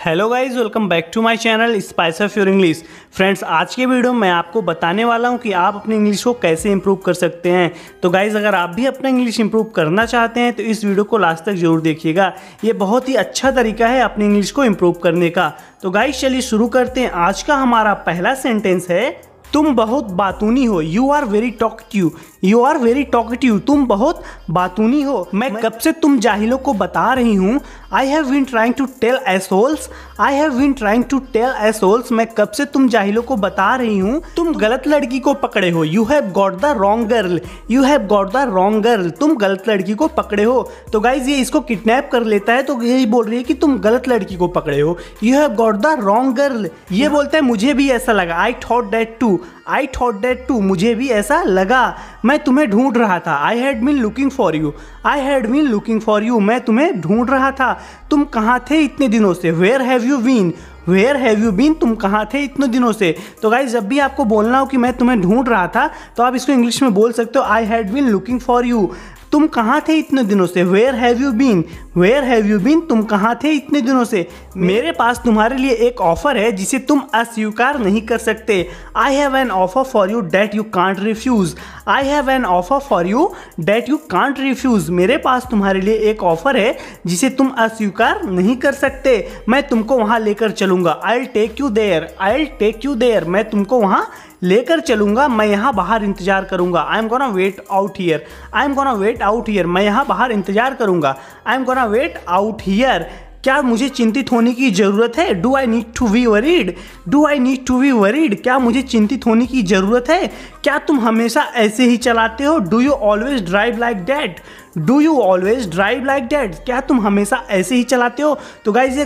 Hello guys, welcome back to my channel spice of your English. Friends, आज के video में मैं आपको बताने वाला हूं कि आप अपनी इंग्लिश को कैसे इंप्रूव कर सकते हैं। तो गाइज, अगर आप भी अपना इंग्लिश इंप्रूव करना चाहते हैं तो इस वीडियो को लास्ट तक जरूर देखिएगा। ये बहुत ही अच्छा तरीका है अपनी इंग्लिश को इंप्रूव करने का। तो गाइज, चलिए शुरू करते हैं। आज का हमारा पहला सेंटेंस है, तुम बहुत बातूनी हो। You are very talkative. You are very talkative. तुम बहुत बातूनी हो। मैं कब से तुम जाहिलों को बता रही हूँ। I have been trying to tell assholes. I have been trying to tell assholes. मैं कब से तुम जाहिलों को बता रही हूँ तुम गलत लड़की को पकड़े हो। You have got the wrong girl. You have got the wrong girl. तुम गलत लड़की को पकड़े हो। तो गाइज, ये इसको किडनैप कर लेता है, तो यही बोल रही है कि तुम गलत लड़की को पकड़े हो। You have got the wrong girl. ये बोलता है मुझे भी ऐसा लगा। I thought that too. I thought that too. मुझे भी ऐसा लगा। मैं तुम्हें ढूंढ रहा था। I had been looking for you. I had been looking for you. मैं तुम्हें ढूंढ रहा था। तुम कहाँ थे इतने दिनों से। Where have you been. Where have you been. तुम कहाँ थे इतने दिनों से। तो गाइस, जब भी आपको बोलना हो कि मैं तुम्हें ढूंढ रहा था, तो आप इसको इंग्लिश में बोल सकते हो, I had been looking for you. तुम कहाँ थे इतने दिनों से। Where have you been. Where have you been. तुम कहाँ थे इतने दिनों से। मेरे पास तुम्हारे लिए एक ऑफर है जिसे तुम अस्वीकार नहीं कर सकते। I have an offer for you that you can't refuse. I have an offer for you that you can't refuse. मेरे पास तुम्हारे लिए एक ऑफर है जिसे तुम अस्वीकार नहीं कर सकते। मैं तुमको वहाँ लेकर चलूंगा। I will take you there. I will take you there. मैं तुमको वहाँ लेकर चलूंगा। मैं यहाँ बाहर इंतजार करूंगा। I am gonna wait out here. I am gonna wait out here. मैं यहाँ बाहर इंतजार करूंगा। I am gonna wait out here. क्या मुझे चिंतित होने की ज़रूरत है। Do I need to be worried. Do I need to be worried. क्या मुझे चिंतित होने की ज़रूरत है। क्या तुम हमेशा ऐसे ही चलाते हो। Do you always drive like that. Do you always drive like that. क्या तुम हमेशा ऐसे ही चलाते हो। तो गाइस, ये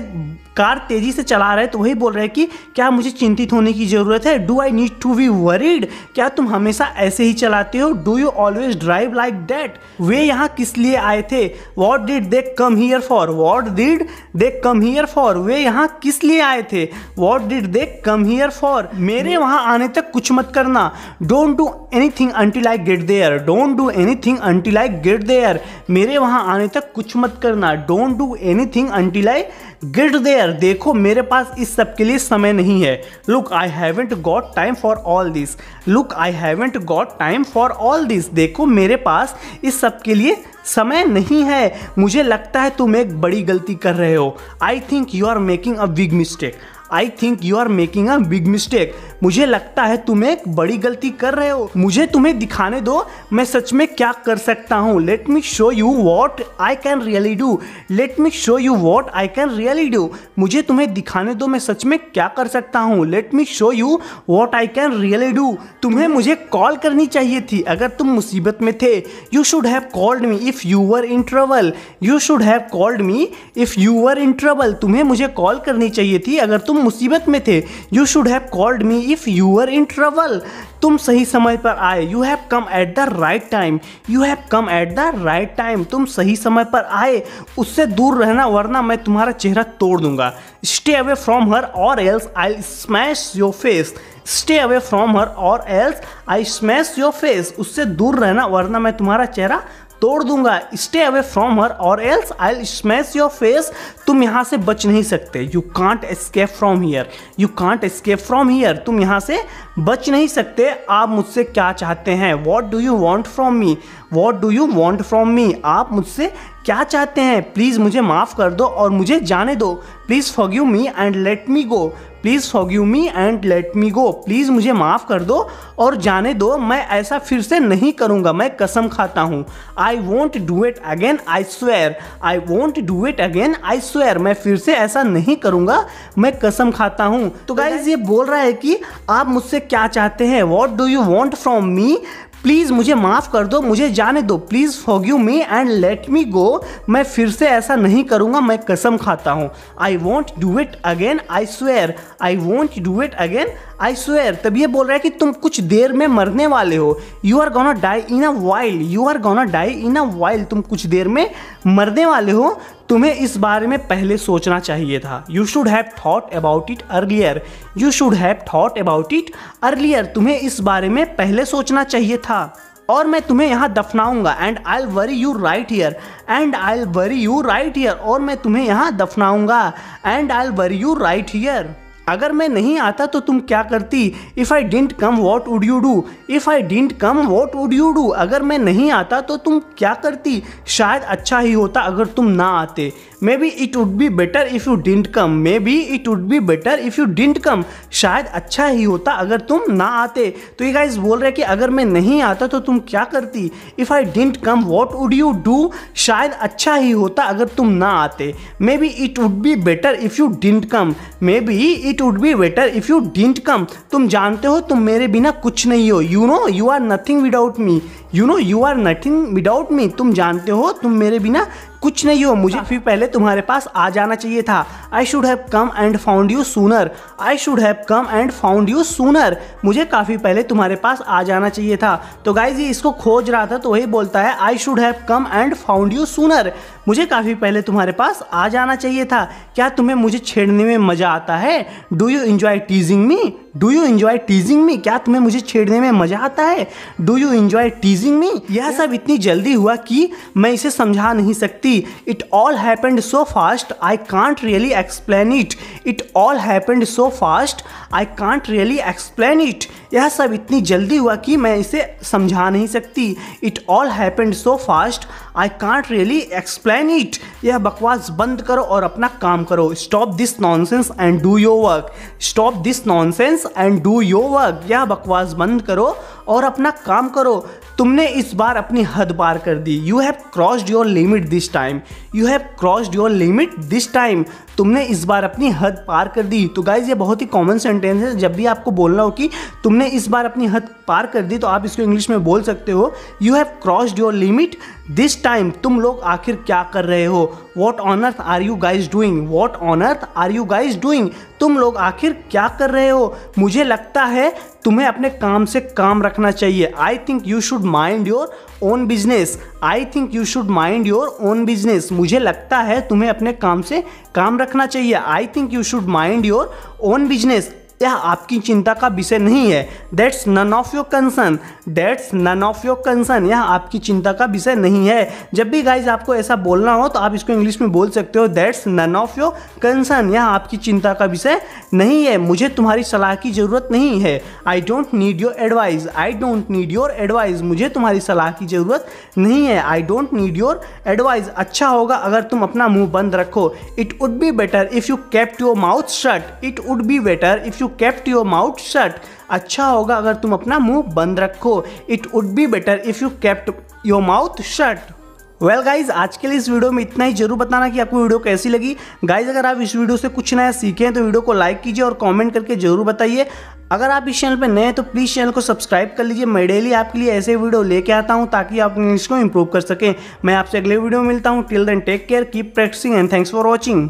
कार तेजी से चला रहा है, तो वही बोल रहा है कि क्या मुझे चिंतित होने की ज़रूरत है। Do I need to be worried. क्या तुम हमेशा ऐसे ही चलाते हो। Do you always drive like that. वे यहाँ किस लिए आए थे। What did they come here for. What did they come here for. वे यहाँ किस लिए आए थे। What did they come here for. मेरे वहाँ आने तक कुछ मत करना। Don't do anything until I get there. Don't do anything until I get there. मेरे वहाँ आने तक कुछ मत करना। Don't do anything until I get there. देखो, मेरे पास इस सब के लिए समय नहीं है। Look, I haven't got time for all this. Look, I haven't got time for all this. देखो, मेरे पास इस सब के लिए समय नहीं है। मुझे लगता है तुम एक बड़ी गलती कर रहे हो। I think you are making a big mistake. I think you are making a big mistake. मुझे लगता है तुम एक बड़ी गलती कर रहे हो। मुझे तुम्हें दिखाने दो मैं सच में क्या कर सकता हूँ। Let me show you what I can really do. Let me show you what I can really do. मुझे तुम्हें दिखाने दो मैं सच में क्या कर सकता हूँ। Let me show you what I can really do. तुम्हें मुझे कॉल करनी चाहिए थी अगर तुम मुसीबत में थे। You should have called me if you were in trouble. You should have called me if you were in trouble. तुम्हें मुझे कॉल करनी चाहिए थी अगर तुम मुसीबत में थे। You should have called me if you were in trouble. तुम सही समय पर आए। You have come at the right time. You have come at the right time. तुम सही समय पर आए। उससे दूर रहना वरना मैं तुम्हारा चेहरा तोड़ दूंगा। Stay away from her or else I smash your face. Stay away from her or else I smash your face. उससे दूर रहना वरना मैं तुम्हारा चेहरा तोड़ दूंगा। Stay away from her or else I smash your face. तुम यहाँ से बच नहीं सकते। You can't escape from here. You can't escape from here. तुम यहाँ से बच नहीं सकते। आप मुझसे क्या चाहते हैं। What do you want from me. What do you want from मी। आप मुझसे क्या चाहते हैं। प्लीज़ मुझे माफ़ कर दो और मुझे जाने दो। Please forgive me and let me go. Please forgive me and let me go. Please मुझे माफ़ कर दो और जाने दो। मैं ऐसा फिर से नहीं करूँगा। मैं कसम खाता हूँ। I won't do it again I swear. I won't do it again I swear. मैं फिर से ऐसा नहीं करूँगा। मैं कसम खाता हूँ। तो गाइस, ये बोल रहा है कि आप मुझसे क्या चाहते हैं। What do you want from me. Please मुझे माफ़ कर दो, मुझे जाने दो। Please forgive me and let me go. मैं फिर से ऐसा नहीं करूँगा। मैं कसम खाता हूँ। I won't do it again I swear. I won't do it again I swear. तब ये बोल रहा है कि तुम कुछ देर में मरने वाले हो। You are gonna die in a while. You are gonna die in a while. तुम कुछ देर में मरने वाले हो। तुम्हें इस बारे में पहले सोचना चाहिए था। You should have thought about it earlier. You should have thought about it earlier. तुम्हें इस बारे में पहले सोचना चाहिए था। और मैं तुम्हें यहाँ दफनाऊंगा, एंड आई विल बरी you right here, and I will बरी यू राइट हियर, और मैं तुम्हें यहाँ दफनाऊंगा, एंड आई विल बरी यू राइट हियर। अगर मैं नहीं आता तो तुम क्या करती? If I didn't come what would you do, if I didn't come what would you do, अगर मैं नहीं आता तो तुम क्या करती? शायद अच्छा ही होता अगर तुम ना आते। Maybe it would be better if you didn't come, maybe it would be better if you didn't कम, शायद अच्छा ही होता अगर तुम ना आते। तो ये गाइस बोल रहे हैं कि अगर मैं नहीं आता तो तुम क्या करती? If I didn't come what would you do, शायद अच्छा ही होता अगर तुम ना आते। Maybe it would be better if you didn't come, maybe it would be better if you didn't come. तुम जानते हो तुम मेरे बिना कुछ नहीं हो, you know you are nothing without me, you know you are nothing without me. तुम जानते हो तुम मेरे बिना कुछ नहीं हो, मुझे काफ़ी पहले तुम्हारे पास आ जाना चाहिए था। I should have come and found you sooner, I should have come and found you sooner, मुझे काफ़ी पहले तुम्हारे पास आ जाना चाहिए था। तो गाइज ये इसको खोज रहा था तो वही बोलता है I should have come and found you sooner, मुझे काफ़ी पहले तुम्हारे पास आ जाना चाहिए था। क्या तुम्हें मुझे छेड़ने में मज़ा आता है? Do you enjoy teasing me, do you enjoy teasing me, क्या तुम्हें मुझे छेड़ने में मज़ा आता है? Do you enjoy teasing me. यह सब इतनी जल्दी हुआ कि मैं इसे समझा नहीं सकती। It all happened so fast I can't really explain it, it all happened so fast I can't really explain it, यह सब इतनी जल्दी हुआ कि मैं इसे समझा नहीं सकती। It all happened so fast I can't really explain it, यह बकवास बंद करो और अपना काम करो। Stop this nonsense and do your work, stop this nonsense and do your work, यह बकवास बंद करो और अपना काम करो। तुमने इस बार अपनी हद पार कर दी। You have crossed your limit this time, you have crossed your limit this time, तुमने इस बार अपनी हद पार कर दी। तो गाइज ये बहुत ही कॉमन सेंटेंस है, जब भी आपको बोलना हो कि तुमने इस बार अपनी हद पार कर दी तो आप इसको इंग्लिश में बोल सकते हो you have crossed your limit this time. तुम लोग आखिर क्या कर रहे हो? What on earth are you guys doing, what on earth are you guys doing, तुम लोग आखिर क्या कर रहे हो? मुझे लगता है तुम्हें अपने काम से काम रखना चाहिए। I think you should mind your own business, I think you should mind your own business, मुझे लगता है तुम्हें अपने काम से काम रखना चाहिए। I think you should mind your own business, यह आपकी चिंता का विषय नहीं है। That's none of your concern, that's none of your concern, यह आपकी चिंता का विषय नहीं है। जब भी गाइज आपको ऐसा बोलना हो तो आप इसको इंग्लिश में बोल सकते हो that's none of your concern, यह आपकी चिंता का विषय नहीं है। मुझे तुम्हारी सलाह की ज़रूरत नहीं है। I don't need your advice, I don't need your advice, मुझे तुम्हारी सलाह की ज़रूरत नहीं है। I don't need your advice, अच्छा होगा अगर तुम अपना मुंह बंद रखो। It would be better if you kept your mouth shut, it would be better if you kept your mouth shut, अच्छा होगा अगर तुम अपना मुंह बंद रखो। It would be better if you kept your mouth shut। Well guys आज के लिए इस वीडियो में इतना ही। जरूर बताना कि आपको वीडियो कैसी लगी। गाइज अगर आप इस वीडियो से कुछ नया सीखें तो वीडियो को लाइक कीजिए और कमेंट करके जरूर बताइए। अगर आप इस चैनल पर नए हैं तो प्लीज़ चैनल को सब्सक्राइब कर लीजिए। मैं डेली आपके लिए ऐसे वीडियो लेके आता हूं ताकि आप इंग्लिश को इंप्रूव कर सकें। मैं आपसे अगले वीडियो में मिलता हूं। Till then take care, keep practising and thanks for watching.